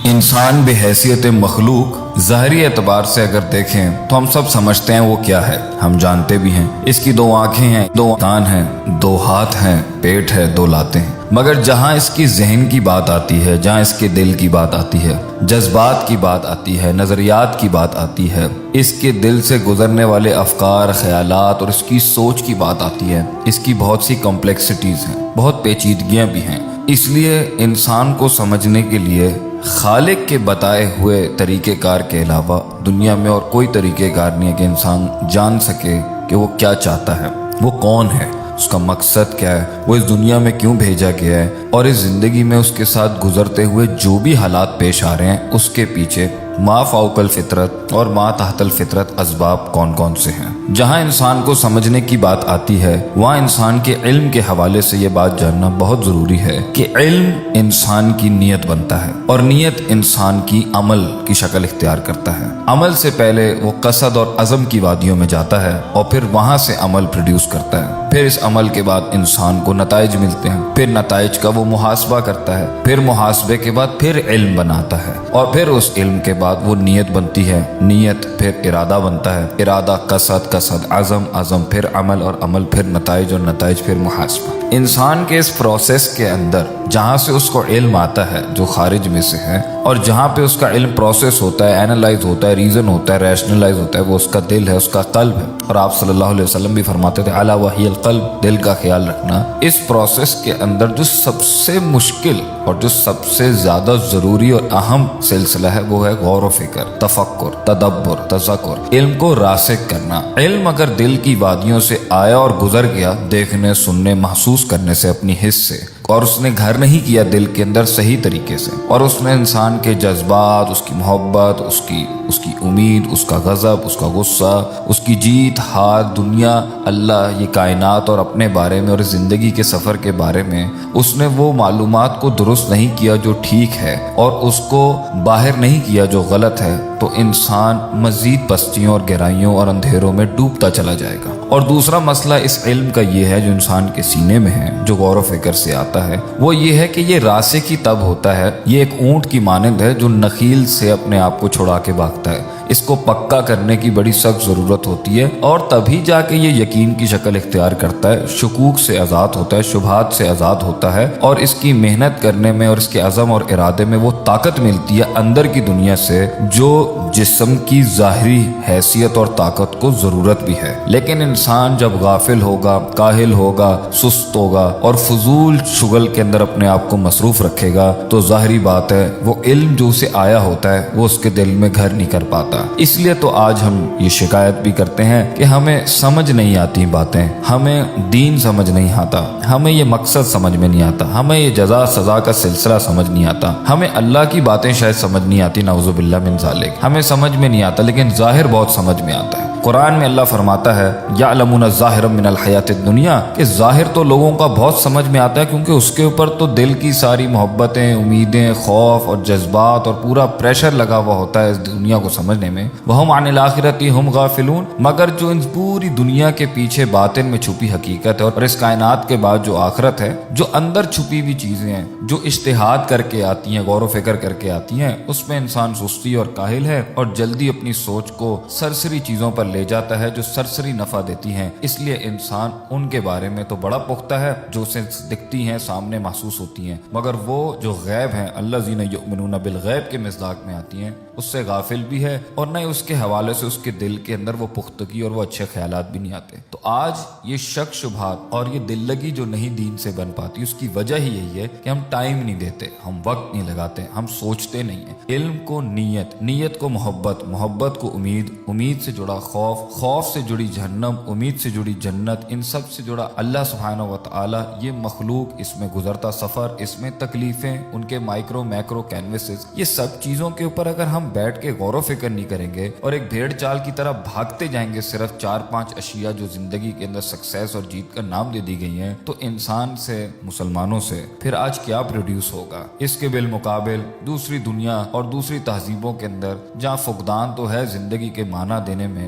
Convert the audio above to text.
انسان بحیثیت مخلوق ظاہری اعتبار سے اگر دیکھیں تو ہم سب سمجھتے ہیں وہ کیا ہے، ہم جانتے بھی ہیں اس کی 2 آنکھیں ہیں، 2 کان ہیں، 2 ہاتھ ہیں، پیٹ ہے، 2 لاتیں ہیں۔ مگر جہاں اس کی ذہن کی بات آتی ہے، جہاں اس کے دل کی بات آتی ہے، جذبات کی بات آتی ہے، نظریات کی بات آتی ہے، اس کے دل سے گزرنے والے افکار، خیالات اور اس کی سوچ کی بات آتی ہے، اس کی بہت سی کمپلیکسٹیز ہیں، بہت پیچیدگیاں بھی ہیں۔ اس لیے انسان کو سمجھنے کے لیے خالق کے بتائے ہوئے طریقہ کار کے علاوہ دنیا میں اور کوئی طریقہ کار نہیں ہے کہ انسان جان سکے کہ وہ کیا چاہتا ہے، وہ کون ہے، اس کا مقصد کیا ہے، وہ اس دنیا میں کیوں بھیجا گیا ہے، اور اس زندگی میں اس کے ساتھ گزرتے ہوئے جو بھی حالات پیش آ رہے ہیں اس کے پیچھے ما فوق الفطرت اور ما تحت الفطرت اسباب کون کون سے ہیں۔ جہاں انسان کو سمجھنے کی بات آتی ہے وہاں انسان کے علم کے حوالے سے یہ بات جاننا بہت ضروری ہے کہ علم انسان کی نیت بنتا ہے اور نیت انسان کی عمل کی شکل اختیار کرتا ہے۔ عمل سے پہلے وہ قصد اور عزم کی وادیوں میں جاتا ہے اور پھر وہاں سے عمل پروڈیوس کرتا ہے، پھر اس عمل کے بعد انسان کو نتائج ملتے ہیں، پھر نتائج کا وہ محاسبہ کرتا ہے، پھر محاسبے کے بعد پھر علم بناتا ہے اور پھر اس علم کے بعد وہ نیت بنتی ہے، نیت پھر ارادہ بنتا ہے، ارادہ قصد، قصد عزم، عزم پھر عمل اور عمل پھر نتائج اور نتائج پھر محاسبہ۔ انسان کے اس پروسیس کے اندر جہاں سے اس کو علم آتا ہے جو خارج میں سے ہے، اور جہاں پہ اس کا علم پروسیس ہوتا ہے، اینالائز ہوتا ہے، ریزن ہوتا ہے، ریشنلائز ہوتا ہے، وہ اس کا دل ہے، اس کا قلب ہے۔ اور آپ صلی اللہ علیہ وسلم بھی فرماتے تھے الا وہی القلب، دل کا خیال رکھنا۔ اس پروسیس کے اندر جو سب سے مشکل اور جو سب سے زیادہ ضروری اور اہم سلسلہ ہے وہ ہے غور و فکر، تفکر، تدبر، تذکر، علم کو راسخ کرنا۔ علم اگر دل کی وادیوں سے آیا اور گزر گیا، دیکھنے، سننے، محسوس کرنے سے، اپنی حس سے، اور اس نے گھر نہیں کیا دل کے اندر صحیح طریقے سے، اور اس میں انسان کے جذبات، اس کی محبت، اس کی امید، اس کا غضب، اس کا غصہ، اس کی جیت ہار، دنیا، اللہ، یہ کائنات اور اپنے بارے میں اور زندگی کے سفر کے بارے میں اس نے وہ معلومات کو درست نہیں کیا جو ٹھیک ہے اور اس کو باہر نہیں کیا جو غلط ہے، تو انسان مزید پستیوں اور گہرائیوں اور اندھیروں میں ڈوبتا چلا جائے گا۔ اور دوسرا مسئلہ اس علم کا یہ ہے جو انسان کے سینے میں ہے، جو غور و فکر سے آتا ہے، وہ یہ ہے کہ یہ راسخ ہی تب ہوتا ہے، یہ ایک اونٹ کی مانند ہے جو نخیل سے اپنے آپ کو چھڑا کے بھاگتا ہے۔ اس کو پکا کرنے کی بڑی سخت ضرورت ہوتی ہے اور تبھی جا کے یہ یقین کی شکل اختیار کرتا ہے، شکوک سے آزاد ہوتا ہے، شبہات سے آزاد ہوتا ہے، اور اس کی محنت کرنے میں اور اس کے عزم اور ارادے میں وہ طاقت ملتی ہے اندر کی دنیا سے جو جسم کی ظاہری حیثیت اور طاقت کو ضرورت بھی ہے۔ لیکن انسان جب غافل ہوگا، کاہل ہوگا، سست ہوگا اور فضول شغل کے اندر اپنے آپ کو مصروف رکھے گا تو ظاہری بات ہے وہ علم جو اسے آیا ہوتا ہے وہ اس کے دل میں گھر نہیں کر پاتا۔ اس لیے تو آج ہم یہ شکایت بھی کرتے ہیں کہ ہمیں سمجھ نہیں آتی باتیں، ہمیں دین سمجھ نہیں آتا، ہمیں یہ مقصد سمجھ میں نہیں آتا، ہمیں یہ جزا سزا کا سلسلہ سمجھ نہیں آتا، ہمیں اللہ کی باتیں شاید سمجھ نہیں آتی، نعوذ باللہ من ذالک، ہمیں سمجھ میں نہیں آتا، لیکن ظاہر بہت سمجھ میں آتا ہے۔ قرآن میں اللہ فرماتا ہے یعلمون ظاہرا من الحیات الدنیا، کہ ظاہر تو لوگوں کا بہت سمجھ میں آتا ہے کیونکہ اس کے اوپر تو دل کی ساری محبتیں، امیدیں، خوف اور جذبات اور پورا پریشر لگا ہوا ہوتا ہے اس دنیا کو سمجھنے میں۔ وہم عن الآخرۃ ہم غافلون، مگر جو ان پوری دنیا کے پیچھے باطن میں چھپی حقیقت ہے اور اس کائنات کے بعد جو آخرت ہے، جو اندر چھپی ہوئی چیزیں ہیں، جو اجتہاد کر کے آتی ہیں، غور و فکر کر کے آتی ہیں، اس میں انسان سستی اور کاہل ہے اور جلدی اپنی سوچ کو سرسری چیزوں پر لے جاتا ہے جو سرسری نفع دیتی ہیں۔ اس لیے انسان ان کے بارے میں تو بڑا پختہ ہے جو اسے دکھتی ہیں، سامنے محسوس ہوتی ہیں، مگر وہ جو غیب ہیں، الذین یؤمنون بالغیب کے مصداق میں آتی ہیں، اس سے غافل بھی ہے اور نہ اس کے حوالے سے اس کے دل کے اندر وہ پختگی اور وہ اچھے خیالات بھی نہیں آتے۔ تو آج یہ شک شبہات اور یہ دل لگی جو نہیں دین سے بن پاتی، اس کی وجہ ہی یہی ہے کہ ہم ٹائم نہیں دیتے، ہم وقت نہیں لگاتے، ہم سوچتے نہیں ہیں۔ علم کو نیت، نیت کو محبت، محبت کو امید، امید سے جڑا خوف، خوف سے جڑی جہنم، امید سے جڑی جنت، ان سب سے جڑا اللہ سبحانہ و تعالی، یہ مخلوق، اس میں گزرتا سفر، اس میں تکلیفیں، ان کے مائکرو میکرو کینوسز، یہ سب چیزوں کے اوپر اگر ہم بیٹھ کے غور و فکر نہیں کریں گے اور ایک بھیڑ چال کی طرح بھاگتے جائیں گے صرف 4-5 اشیاء جو زندگی کے اندر سکسیس اور جیت کا نام دے دی گئی ہیں، تو انسان سے، مسلمانوں سے پھر آج کیا پروڈیوس ہوگا؟ اس کے بالمقابل دوسری دنیا اور دوسری تہذیبوں کے اندر جہاں فقدان تو ہے زندگی کے معنی دینے میں،